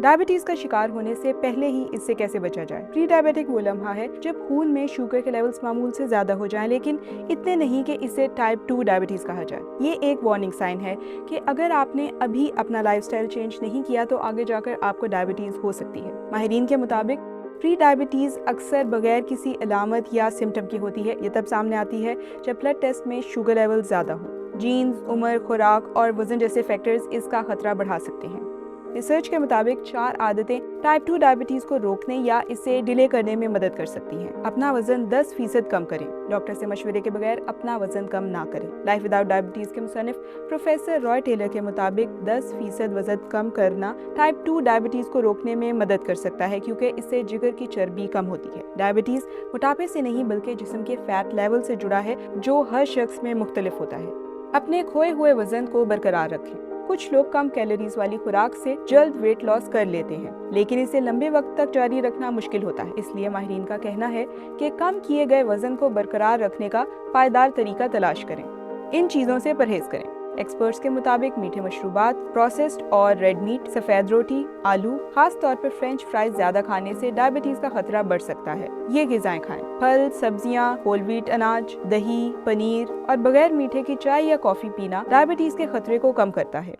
Diabetes का शिकार होने से पहले ही इससे कैसे बचा जाए। प्री डायबिटिक वो लम्हा है जब खून में शुगर के लेवल्स मामूल से ज्यादा हो जाएं, लेकिन इतने नहीं कि इसे टाइप 2 डायबिटीज कहा जाए। ये एक वार्निंग साइन है कि अगर आपने अभी अपना लाइफस्टाइल चेंज नहीं किया तो आगे जाकर आपको डायबिटीज हो सकती है। माहिरीन के मुताबिक प्री डायबिटीज अक्सर बगैर किसी अलामत या सिम्टम की होती है। ये तब सामने आती है जब ब्लड टेस्ट में शुगर लेवल ज्यादा हो। जीन्स, उम्र, खुराक और वजन जैसे फैक्टर्स इसका खतरा बढ़ा सकते हैं। रिसर्च के मुताबिक 4 आदतें टाइप 2 डायबिटीज को रोकने या इसे डिले करने में मदद कर सकती हैं। अपना वजन 10% कम करें। डॉक्टर से मशवरे के बगैर अपना वजन कम ना करें। लाइफ विदाउट डायबिटीज के मुसन्निफ प्रोफेसर रॉय टेलर के मुताबिक 10% वजन कम करना टाइप 2 डायबिटीज को रोकने में मदद कर सकता है, क्योंकि इससे जिगर की चर्बी कम होती है। डायबिटीज मोटापे से नहीं बल्कि जिस्म के फैट लेवल से जुड़ा है, जो हर शख्स में मुख्तलिफ होता है। अपने खोए हुए वजन को बरकरार रखें। कुछ लोग कम कैलोरीज वाली खुराक से जल्द वेट लॉस कर लेते हैं, लेकिन इसे लंबे वक्त तक जारी रखना मुश्किल होता है। इसलिए माहिरीन का कहना है कि कम किए गए वजन को बरकरार रखने का पायदार तरीका तलाश करें। इन चीज़ों से परहेज करें। एक्सपर्ट्स के मुताबिक मीठे मशरूबात, प्रोसेस्ड और रेड मीट, सफ़ेद रोटी, आलू, खास तौर पर फ्रेंच फ्राइज ज़्यादा खाने से डायबिटीज का खतरा बढ़ सकता है। ये ग़िज़ाएं खाएं। फल, सब्जियां, होल व्हीट अनाज, दही, पनीर और बगैर मीठे की चाय या कॉफ़ी पीना डायबिटीज के खतरे को कम करता है।